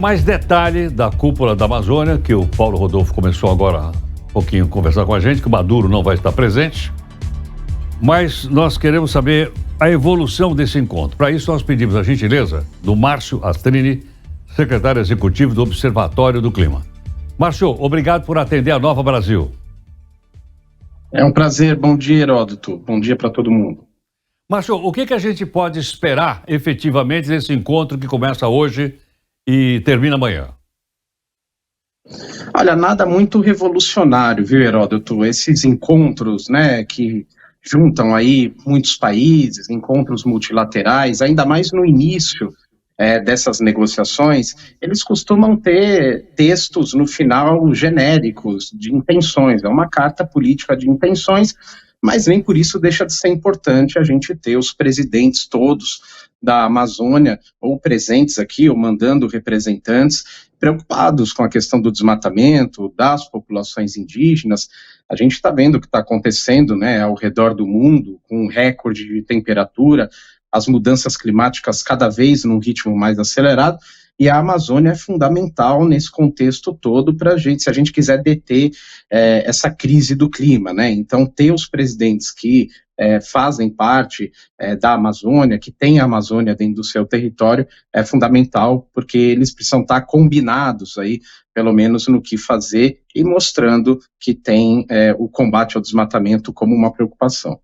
Mais detalhe da cúpula da Amazônia, que o Paulo Rodolfo começou agora um pouquinho a conversar com a gente, que o Maduro não vai estar presente. Mas nós queremos saber a evolução desse encontro. Para isso, nós pedimos a gentileza do Márcio Astrini, secretário executivo do Observatório do Clima. Márcio, obrigado por atender a Nova Brasil. É um prazer. Bom dia, Heródoto. Bom dia para todo mundo. Márcio, o que a gente pode esperar efetivamente desse encontro que começa hoje e termina amanhã? Olha, nada muito revolucionário, viu, Heródoto? Esses encontros, né, que juntam aí muitos países, encontros multilaterais, ainda mais no início dessas negociações, eles costumam ter textos no final genéricos de intenções, é uma carta política de intenções, mas nem por isso deixa de ser importante a gente ter os presidentes todos da Amazônia, ou presentes aqui, ou mandando representantes, preocupados com a questão do desmatamento, das populações indígenas. A gente está vendo o que está acontecendo, né, ao redor do mundo, com um recorde de temperatura, as mudanças climáticas cada vez num ritmo mais acelerado, e a Amazônia é fundamental nesse contexto todo para a gente, se a gente quiser deter essa crise do clima, né? Então, ter os presidentes que fazem parte da Amazônia, que tem a Amazônia dentro do seu território, é fundamental, porque eles precisam estar combinados aí, pelo menos no que fazer, e mostrando que tem o combate ao desmatamento como uma preocupação.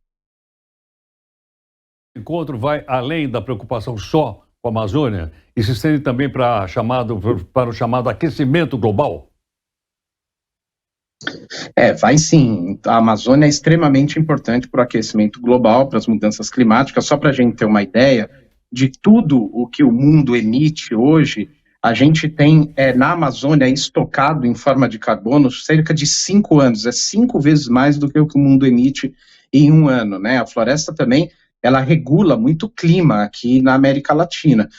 O encontro vai além da preocupação só com a Amazônia e se estende também para o chamado aquecimento global? Vai sim. A Amazônia é extremamente importante para o aquecimento global, para as mudanças climáticas. Só para a gente ter uma ideia de tudo o que o mundo emite hoje, a gente tem na Amazônia estocado em forma de carbono cerca de 5 anos. É 5 vezes mais do que o mundo emite em um ano, né? A floresta também, ela regula muito o clima aqui na América Latina.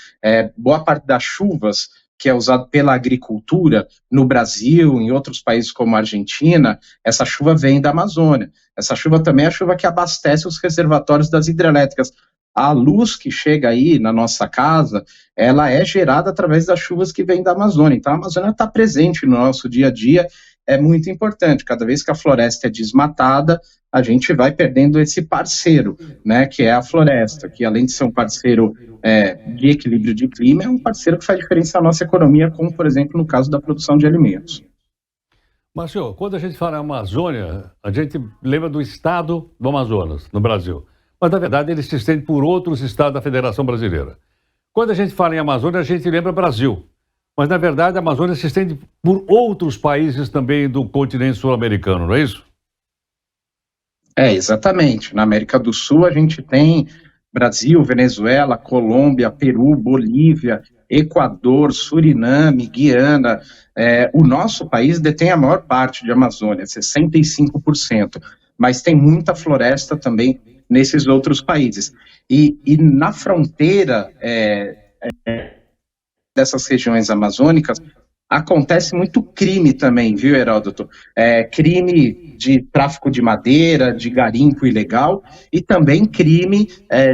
Boa parte das chuvas que é usado pela agricultura no Brasil, em outros países como a Argentina, essa chuva vem da Amazônia. Essa chuva também é a chuva que abastece os reservatórios das hidrelétricas. A luz que chega aí na nossa casa, ela é gerada através das chuvas que vêm da Amazônia. Então, a Amazônia está presente no nosso dia a dia, é muito importante. Cada vez que a floresta é desmatada, a gente vai perdendo esse parceiro, né, que é a floresta, que além de ser um parceiro de equilíbrio de clima, é um parceiro que faz diferença na nossa economia, como, por exemplo, no caso da produção de alimentos. Márcio, quando a gente fala em Amazônia, a gente lembra do estado do Amazonas, no Brasil. Mas, na verdade, ele se estende por outros estados da Federação Brasileira. Quando a gente fala em Amazônia, a gente lembra Brasil. Mas, na verdade, a Amazônia se estende por outros países também do continente sul-americano, não é isso? Exatamente. Na América do Sul, a gente tem Brasil, Venezuela, Colômbia, Peru, Bolívia, Equador, Suriname, Guiana. O nosso país detém a maior parte de Amazônia, 65%, mas tem muita floresta também nesses outros países. E na fronteira dessas regiões amazônicas, acontece muito crime também, viu, Heródoto? Crime de tráfico de madeira, de garimpo ilegal e também crime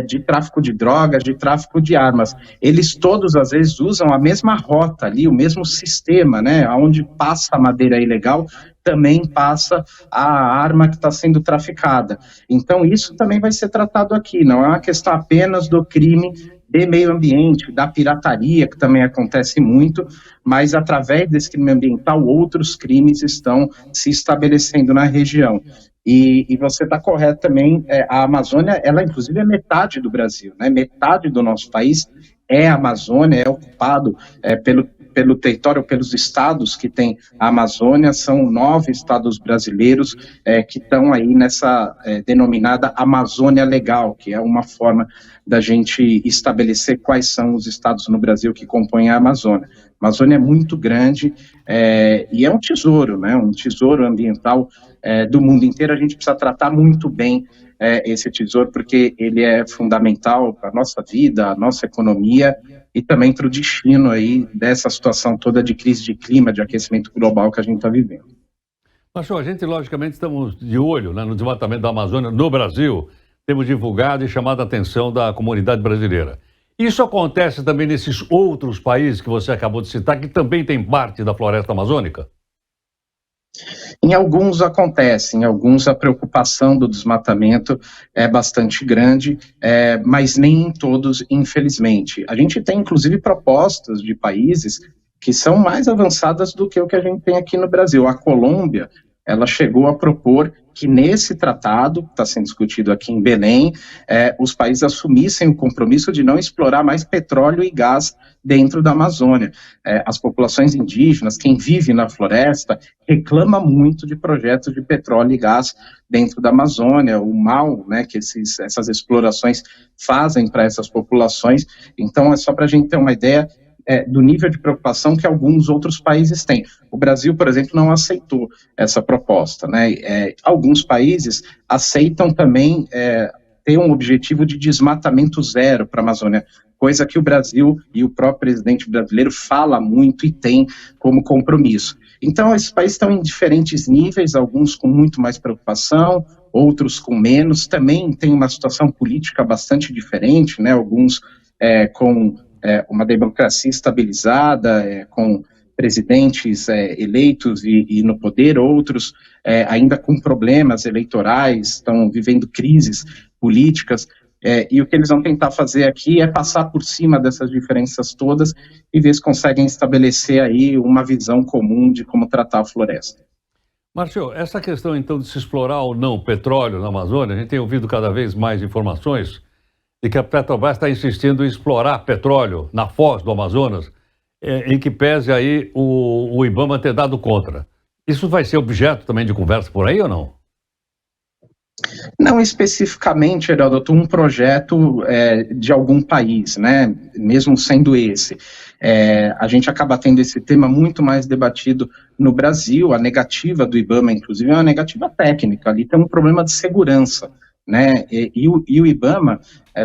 de tráfico de drogas, de tráfico de armas. Eles todos, às vezes, usam a mesma rota ali, o mesmo sistema, né? Onde passa a madeira ilegal, também passa a arma que está sendo traficada. Então, isso também vai ser tratado aqui, não é uma questão apenas do crime de meio ambiente, da pirataria, que também acontece muito, mas através desse crime ambiental, outros crimes estão se estabelecendo na região. E você está correto também, a Amazônia, ela inclusive é metade do Brasil, né? Metade do nosso país é a Amazônia, é ocupado pelo território, pelos estados que tem a Amazônia, são 9 estados brasileiros que estão aí nessa denominada Amazônia Legal, que é uma forma da gente estabelecer quais são os estados no Brasil que compõem a Amazônia. A Amazônia é muito grande e é um tesouro, né? Um tesouro ambiental do mundo inteiro. A gente precisa tratar muito bem esse tesouro, porque ele é fundamental para a nossa vida, a nossa economia e também para o destino aí dessa situação toda de crise de clima, de aquecimento global que a gente está vivendo. Márcio, a gente, logicamente, estamos de olho, né, no desmatamento da Amazônia no Brasil. Temos divulgado e chamado a atenção da comunidade brasileira. Isso acontece também nesses outros países que você acabou de citar, que também tem parte da floresta amazônica? Em alguns acontece, em alguns a preocupação do desmatamento é bastante grande, mas nem em todos, infelizmente. A gente tem, inclusive, propostas de países que são mais avançadas do que o que a gente tem aqui no Brasil. A Colômbia, ela chegou a propor que nesse tratado, que está sendo discutido aqui em Belém, os países assumissem o compromisso de não explorar mais petróleo e gás dentro da Amazônia. As populações indígenas, quem vive na floresta, reclama muito de projetos de petróleo e gás dentro da Amazônia, o mal, né, que essas explorações fazem para essas populações. Então, é só para a gente ter uma ideia do nível de preocupação que alguns outros países têm. O Brasil, por exemplo, não aceitou essa proposta, né? Alguns países aceitam também ter um objetivo de desmatamento zero para a Amazônia, coisa que o Brasil e o próprio presidente brasileiro fala muito e tem como compromisso. Então, esses países estão em diferentes níveis, alguns com muito mais preocupação, outros com menos. Também tem uma situação política bastante diferente, né? Alguns com uma democracia estabilizada, com presidentes eleitos e no poder, outros ainda com problemas eleitorais, estão vivendo crises políticas, e o que eles vão tentar fazer aqui é passar por cima dessas diferenças todas e ver se conseguem estabelecer aí uma visão comum de como tratar a floresta. Márcio, essa questão então de se explorar ou não petróleo na Amazônia, a gente tem ouvido cada vez mais informações de que a Petrobras está insistindo em explorar petróleo na foz do Amazonas, em que pese aí o IBAMA ter dado contra. Isso vai ser objeto também de conversa por aí ou não? Não especificamente, Heródoto, um projeto de algum país, né? Mesmo sendo esse. A gente acaba tendo esse tema muito mais debatido no Brasil. A negativa do IBAMA, inclusive, é uma negativa técnica. Ali tem um problema de segurança, né? E o IBAMA,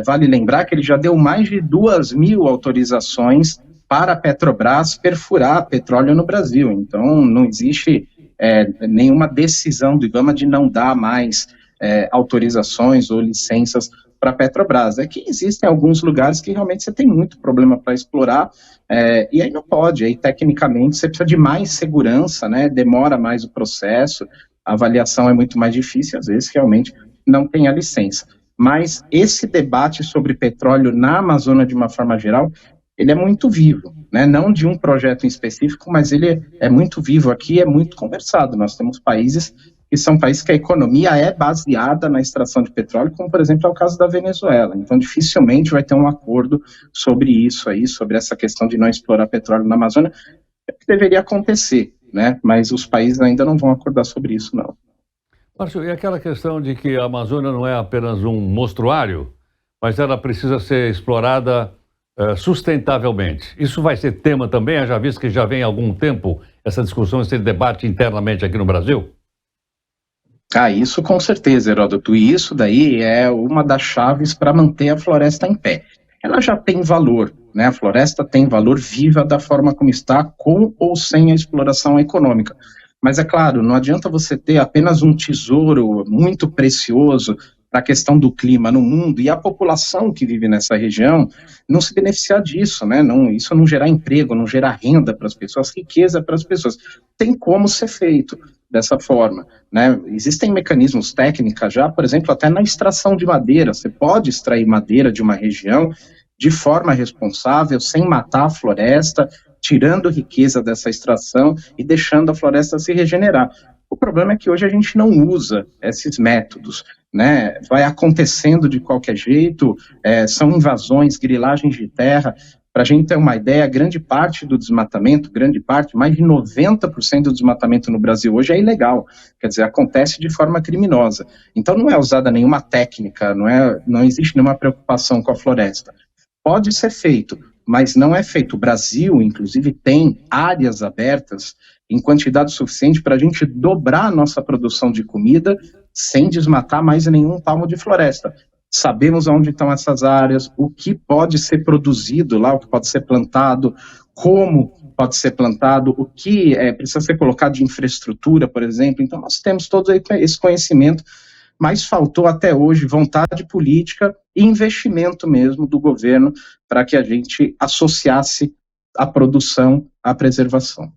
vale lembrar que ele já deu mais de 2.000 autorizações para a Petrobras perfurar petróleo no Brasil. Então, não existe nenhuma decisão do IBAMA de não dar mais autorizações ou licenças para a Petrobras. É que existem alguns lugares que realmente você tem muito problema para explorar, e aí não pode. Aí, tecnicamente, você precisa de mais segurança, né? Demora mais o processo, a avaliação é muito mais difícil, às vezes, realmente, não tem a licença. Mas esse debate sobre petróleo na Amazônia, de uma forma geral, ele é muito vivo, né? Não de um projeto em específico, mas ele é muito vivo aqui, é muito conversado. Nós temos países que são países que a economia é baseada na extração de petróleo, como, por exemplo, é o caso da Venezuela. Então, dificilmente vai ter um acordo sobre isso aí, sobre essa questão de não explorar petróleo na Amazônia, que deveria acontecer, né? Mas os países ainda não vão acordar sobre isso, não. Márcio, e aquela questão de que a Amazônia não é apenas um mostruário, mas ela precisa ser explorada sustentavelmente. Isso vai ser tema também, já visto que já vem há algum tempo essa discussão, esse debate internamente aqui no Brasil? Isso com certeza, Heródoto. E isso daí é uma das chaves para manter a floresta em pé. Ela já tem valor, né? A floresta tem valor viva da forma como está, com ou sem a exploração econômica. Mas é claro, não adianta você ter apenas um tesouro muito precioso para a questão do clima no mundo e a população que vive nessa região não se beneficiar disso, né? Isso não gerar emprego, não gerar renda para as pessoas, riqueza para as pessoas. Tem como ser feito dessa forma, né? Existem mecanismos técnicos já, por exemplo, até na extração de madeira. Você pode extrair madeira de uma região de forma responsável, sem matar a floresta, tirando riqueza dessa extração e deixando a floresta se regenerar. O problema é que hoje a gente não usa esses métodos, né? Vai acontecendo de qualquer jeito, são invasões, grilagens de terra. Para a gente ter uma ideia, grande parte do desmatamento, mais de 90% do desmatamento no Brasil hoje é ilegal, quer dizer, acontece de forma criminosa. Então não é usada nenhuma técnica, não existe nenhuma preocupação com a floresta. Pode ser feito, mas não é feito. O Brasil, inclusive, tem áreas abertas em quantidade suficiente para a gente dobrar a nossa produção de comida sem desmatar mais nenhum palmo de floresta. Sabemos onde estão essas áreas, o que pode ser produzido lá, o que pode ser plantado, como pode ser plantado, o que precisa ser colocado de infraestrutura, por exemplo. Então, nós temos todo esse conhecimento mas faltou até hoje vontade política e investimento mesmo do governo para que a gente associasse a produção à preservação.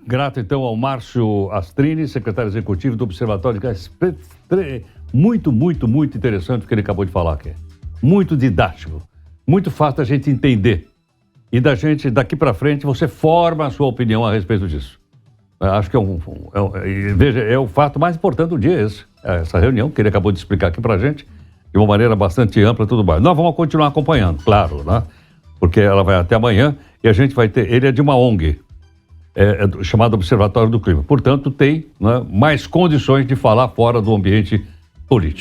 Grato, então, ao Márcio Astrini, secretário executivo do Observatório de Gás. Muito, muito, muito interessante o que ele acabou de falar aqui. Muito didático, muito fácil da gente entender. E da gente, daqui para frente, você forma a sua opinião a respeito disso. Acho que veja, é o fato mais importante do dia essa reunião que ele acabou de explicar aqui para a gente, de uma maneira bastante ampla e tudo mais. Nós vamos continuar acompanhando, claro, né? Porque ela vai até amanhã e a gente vai ter... Ele é de uma ONG, chamada Observatório do Clima. Portanto, tem, né, mais condições de falar fora do ambiente político.